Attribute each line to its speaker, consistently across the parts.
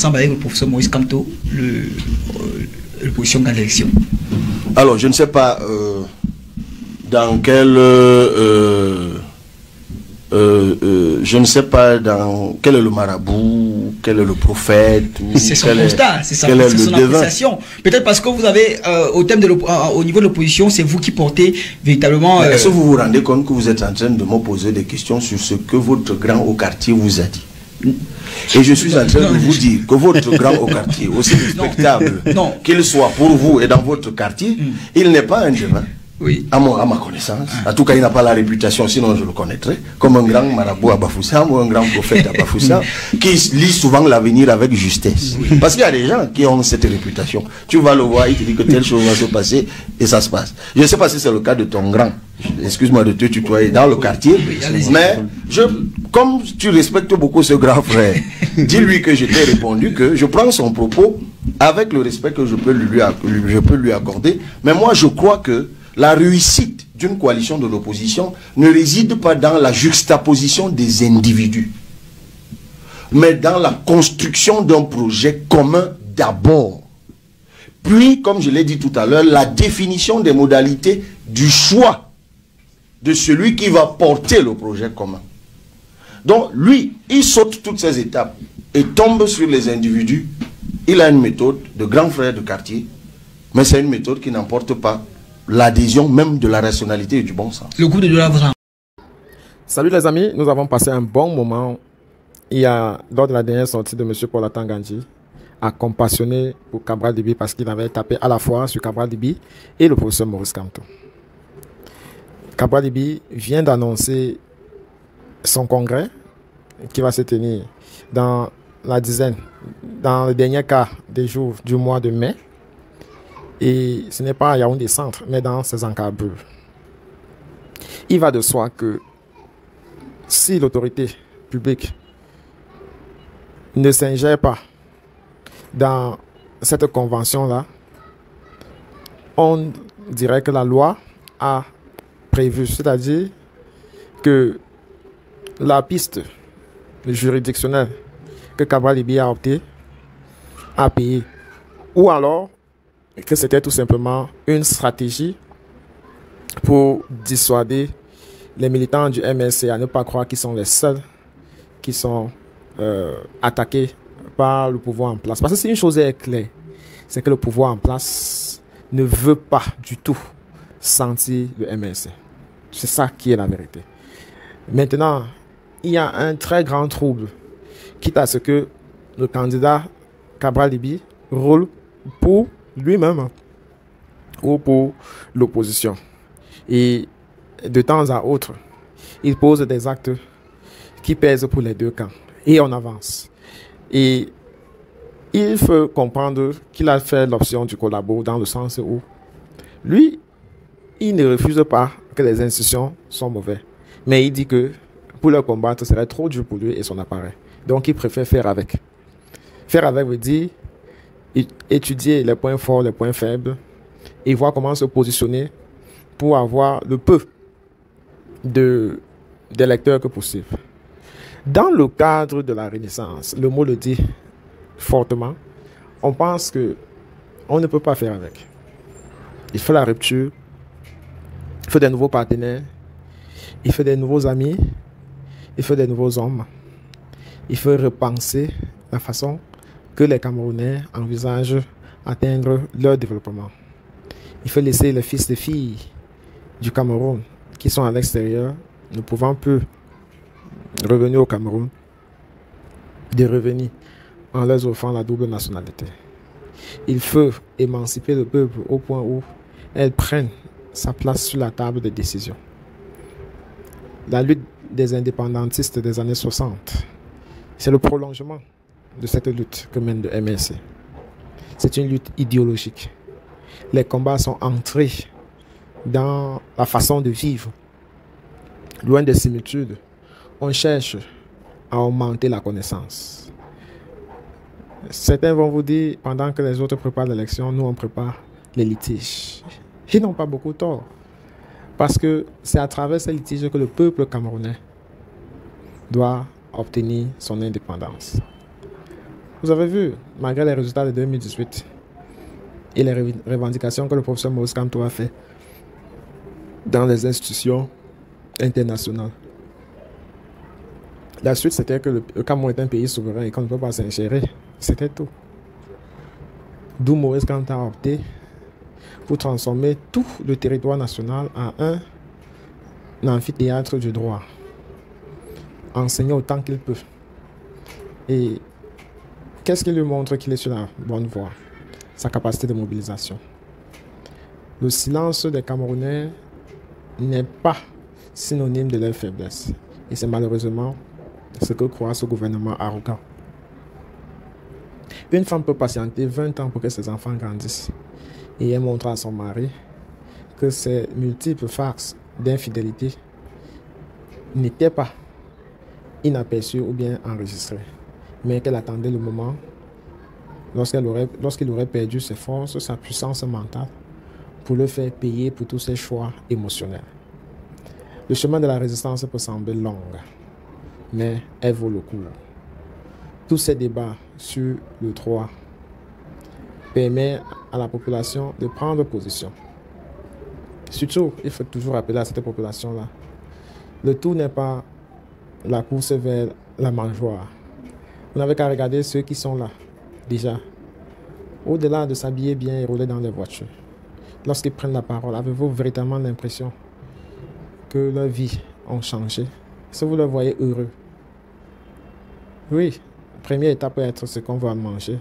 Speaker 1: ensemble avec le professeur Maurice Kamto, l'opposition dans l'élection?
Speaker 2: Alors, je ne sais pas dans quel... je ne sais pas dans quel est le marabout, quel est le prophète.
Speaker 1: C'est son constat, c'est son appréciation. Peut-être parce que vous avez, au niveau de l'opposition, c'est vous qui portez véritablement...
Speaker 2: Est-ce que vous vous rendez compte que vous êtes en train de me poser des questions sur ce que votre grand au quartier vous a dit? Et je suis en train de vous dire que votre grand au quartier, aussi respectable qu'il soit pour vous et dans votre quartier, il n'est pas un devin.
Speaker 1: Oui.
Speaker 2: À ma connaissance. En tout cas, il n'a pas la réputation, sinon je le connaîtrais, comme un grand marabout à Bafoussam ou un grand prophète à Bafoussam, qui lit souvent l'avenir avec justesse. Oui. Parce qu'il y a des gens qui ont cette réputation. Tu vas le voir, il te dit que telle chose va se passer et ça se passe. Je ne sais pas si c'est le cas de ton grand, excuse-moi de te tutoyer, dans le quartier, mais comme tu respectes beaucoup ce grand frère, dis-lui que je t'ai répondu que je prends son propos avec le respect que je peux lui accorder, mais moi je crois que la réussite d'une coalition de l'opposition ne réside pas dans la juxtaposition des individus, mais dans la construction d'un projet commun d'abord. Puis, comme je l'ai dit tout à l'heure, la définition des modalités du choix de celui qui va porter le projet commun. Donc, lui, il saute toutes ces étapes et tombe sur les individus. Il a une méthode de grand frère de quartier, mais c'est une méthode qui n'emporte pas l'adhésion même de la rationalité et du bon sens.
Speaker 1: Le coup de doigt vous en...
Speaker 3: Salut les amis, nous avons passé un bon moment lors de la dernière sortie de M. Paul Atangandji à compassionner pour Cabral Libi parce qu'il avait tapé à la fois sur Cabral Libi et le professeur Maurice Kamto. Cabral Libi vient d'annoncer son congrès qui va se tenir dans le dernier quart des jours du mois de mai. Et ce n'est pas à Yaoundé Centre, mais dans ses encablures. Il va de soi que si l'autorité publique ne s'ingère pas dans cette convention-là, on dirait que la loi a prévu, c'est-à-dire que la piste juridictionnelle que Cabral Libi a opté a payé. Ou alors, que c'était tout simplement une stratégie pour dissuader les militants du MLC à ne pas croire qu'ils sont les seuls qui sont attaqués par le pouvoir en place. Parce que si une chose est claire, c'est que le pouvoir en place ne veut pas du tout sentir le MLC. C'est ça qui est la vérité. Maintenant, il y a un très grand trouble, quitte à ce que le candidat Cabral Libi roule pour lui-même ou pour l'opposition. Et de temps à autre, il pose des actes qui pèsent pour les deux camps. Et on avance. Et il faut comprendre qu'il a fait l'option du collabo dans le sens où lui, il ne refuse pas que les institutions sont mauvaises. Mais il dit que pour le combattre, ce serait trop dur pour lui et son appareil. Donc il préfère faire avec. Faire avec veut dire étudier les points forts, les points faibles et voir comment se positionner pour avoir le peu d'électeurs que possible. Dans le cadre de la Renaissance, le mot le dit fortement, on pense que on ne peut pas faire avec. Il faut la rupture, il faut des nouveaux partenaires, il faut des nouveaux amis, il faut des nouveaux hommes. Il faut repenser la façon que les Camerounais envisagent atteindre leur développement. Il faut laisser les fils et filles du Cameroun qui sont à l'extérieur, ne pouvant plus revenir au Cameroun, de revenir en leur offrant la double nationalité. Il faut émanciper le peuple au point où elles prennent sa place sur la table des décisions. La lutte des indépendantistes des années 60, c'est le prolongement de cette lutte que mène le MLC. C'est une lutte idéologique. Les combats sont entrés dans la façon de vivre. Loin des similitudes, on cherche à augmenter la connaissance. Certains vont vous dire, pendant que les autres préparent l'élection, nous on prépare les litiges. Ils n'ont pas beaucoup tort. Parce que c'est à travers ces litiges que le peuple camerounais doit obtenir son indépendance. Vous avez vu, malgré les résultats de 2018 et les revendications que le professeur Maurice Kamto a fait dans les institutions internationales, la suite c'était que le Cameroun est un pays souverain et qu'on ne peut pas s'ingérer. C'était tout. D'où Maurice Kamto a opté pour transformer tout le territoire national en un amphithéâtre du droit, enseigner autant qu'il peut. Et qu'est-ce qui lui montre qu'il est sur la bonne voie? Sa capacité de mobilisation. Le silence des Camerounais n'est pas synonyme de leur faiblesse. Et c'est malheureusement ce que croit ce gouvernement arrogant. Une femme peut patienter 20 ans pour que ses enfants grandissent. Et elle montre à son mari que ces multiples farces d'infidélité n'étaient pas inaperçues ou bien enregistrées, mais qu'elle attendait le moment lorsqu'il aurait perdu ses forces, sa puissance mentale, pour le faire payer pour tous ses choix émotionnels. Le chemin de la résistance peut sembler long, mais elle vaut le coup. Tous ces débats sur le droit permettent à la population de prendre position. Surtout, il faut toujours rappeler à cette population-là, le tout n'est pas la course vers la mangeoire. Vous n'avez qu'à regarder ceux qui sont là, déjà. Au-delà de s'habiller bien et rouler dans les voitures, lorsqu'ils prennent la parole, avez-vous véritablement l'impression que leur vie a changé? Si vous le voyez heureux? Oui, la première étape peut être ce qu'on va manger,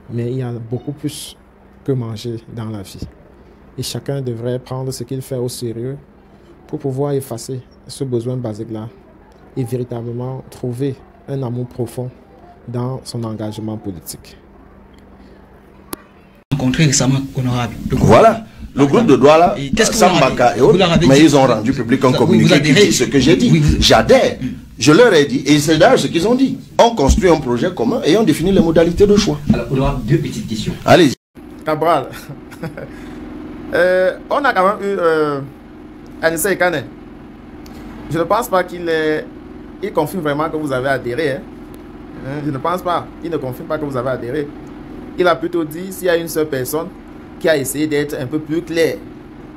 Speaker 3: mais il y a beaucoup plus que manger dans la vie. Et chacun devrait prendre ce qu'il fait au sérieux pour pouvoir effacer ce besoin basique-là et véritablement trouver un amour profond dans son engagement politique.
Speaker 1: Rencontré récemment, honorable.
Speaker 2: Voilà. Le groupe de Douala, Sambaka et autres, mais ils ont rendu public un communiqué qui dit ce que j'ai dit. J'adhère. Je leur ai dit, et c'est d'ailleurs ce qu'ils ont dit. On construit un projet commun et on définit les modalités de choix.
Speaker 1: Alors, honorable, deux petites questions.
Speaker 2: Allez-y.
Speaker 3: Cabral, on a quand même eu Anissa Ekane. Je ne pense pas qu'il confirme vraiment que vous avez adhéré. Je ne pense pas. Il ne confirme pas que vous avez adhéré. Il a plutôt dit s'il y a une seule personne qui a essayé d'être un peu plus clair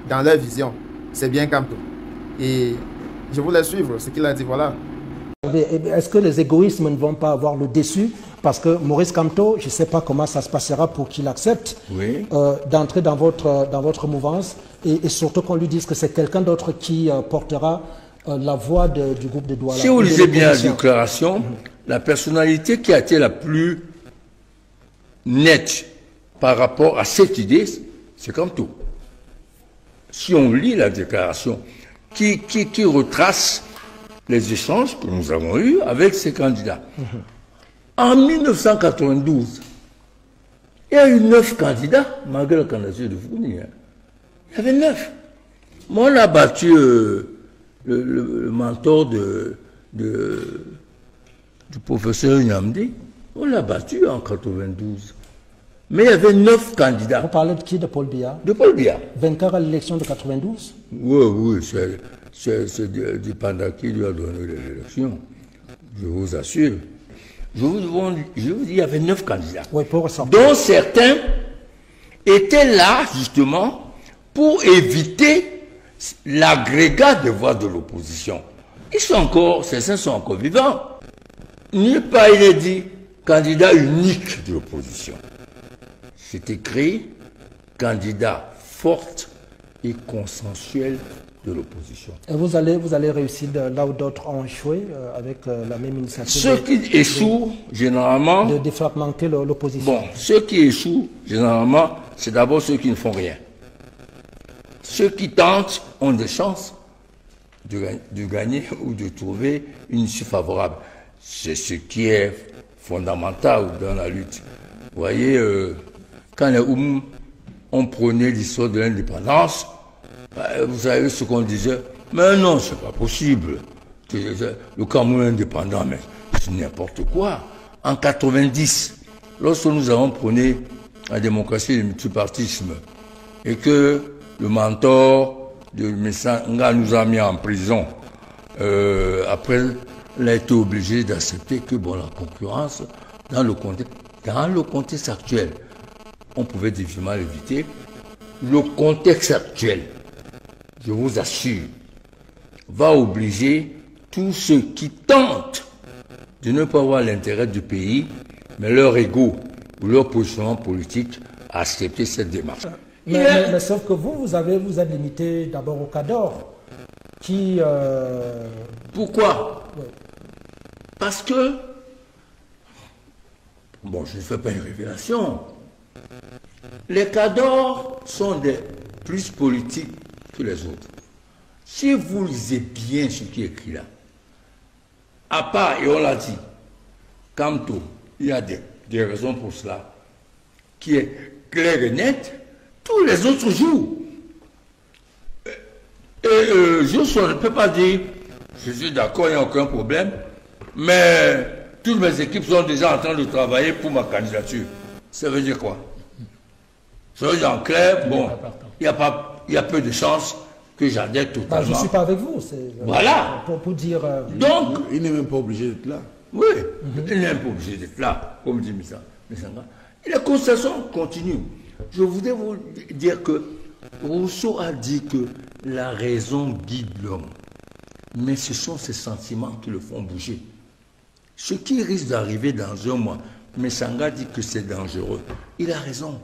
Speaker 3: dans leur vision, c'est bien Kamto. Et je voulais suivre ce qu'il a dit, voilà.
Speaker 4: Est-ce que les égoïsmes ne vont pas avoir le dessus? Parce que Maurice Kamto, je ne sais pas comment ça se passera pour qu'il accepte d'entrer dans votre mouvance et surtout qu'on lui dise que c'est quelqu'un d'autre qui portera la voix du groupe de Douala.
Speaker 5: Si vous lisez bien la déclaration, la personnalité qui a été la plus nette par rapport à cette idée, c'est Kamto. Si on lit la déclaration qui retrace les échanges que nous avons eus avec ces candidats. En 1992, il y a eu 9 candidats, malgré la candidature de Fourni. Il y avait 9. Moi, on a battu le mentor du professeur Nyamdi. On l'a battu en 92. Mais il y avait 9 candidats.
Speaker 4: Vous parlez de qui? De Paul Biya?
Speaker 5: De Paul Biya.
Speaker 4: Vainqueur à l'élection de 92?
Speaker 5: Oui, c'est dépendant qui lui a donné l'élection. Je vous assure. Je vous dis, il y avait 9 candidats.
Speaker 4: Oui, pour ressortir.
Speaker 5: Dont certains étaient là, justement, pour éviter l'agrégat de voix de l'opposition. Certains sont encore vivants. Nulle part il est dit candidat unique de l'opposition. C'est écrit candidat forte et consensuel de l'opposition.
Speaker 4: Et vous allez réussir là où d'autres ont échoué avec la même initiative.
Speaker 5: Ceux qui échouent, généralement...
Speaker 4: De défragmenter l'opposition.
Speaker 5: Bon, ceux qui échouent, généralement, c'est d'abord ceux qui ne font rien. Ceux qui tentent ont des chances de gagner ou de trouver une issue favorable. C'est ce qui est fondamental dans la lutte. Vous voyez, quand les Oum ont prôné l'histoire de l'indépendance, vous savez ce qu'on disait, mais non, c'est pas possible. Le Cameroun est indépendant, mais c'est n'importe quoi. En 90, lorsque nous avons prôné la démocratie et le multipartisme, et que le mentor de Messanga nous a mis en prison, après, il a été obligé d'accepter que bon, la concurrence dans le contexte actuel, on pouvait difficilement l'éviter. Le contexte actuel, je vous assure, va obliger tous ceux qui tentent de ne pas avoir l'intérêt du pays, mais leur ego ou leur positionnement politique à accepter cette démarche.
Speaker 4: Mais sauf que vous êtes limité d'abord au Cador, qui...
Speaker 5: Pourquoi?
Speaker 4: Oui.
Speaker 5: Parce que, bon, je ne fais pas une révélation, les Cadors sont plus politiques que les autres. Si vous lisez bien ce qui est écrit là, à part, et on l'a dit, Camto, il y a des raisons pour cela, qui est clair et net, tous les autres jouent. Et je ne peux pas dire, je suis d'accord, il n'y a aucun problème, mais toutes mes équipes sont déjà en train de travailler pour ma candidature. Ça veut dire quoi? Ça veut dire en clair, bon, il y a peu de chances que j'adhère totalement.
Speaker 4: je ne suis pas avec vous.
Speaker 5: Voilà.
Speaker 4: Pour dire...
Speaker 5: Donc,
Speaker 2: il n'est même pas obligé d'être là.
Speaker 5: Oui, il n'est même pas obligé d'être là, comme dit Missanga. Et la constatation continue. Je voudrais vous dire que Rousseau a dit que la raison guide l'homme, mais ce sont ses sentiments qui le font bouger. Ce qui risque d'arriver dans un mois, Missanga dit que c'est dangereux. Il a raison.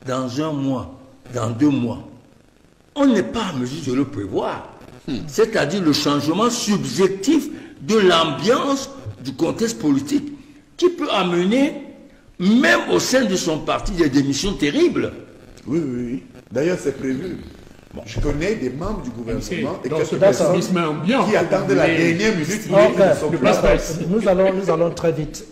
Speaker 5: Dans un mois, dans 2 mois, on n'est pas en mesure de le prévoir. C'est-à-dire le changement subjectif de l'ambiance du contexte politique qui peut amener, même au sein de son parti, des démissions terribles.
Speaker 6: Oui, oui, oui. D'ailleurs, c'est prévu. Bon, je connais des membres du gouvernement et quelques
Speaker 4: personnes
Speaker 6: qui attendent la dernière minute.
Speaker 4: Nous allons très vite.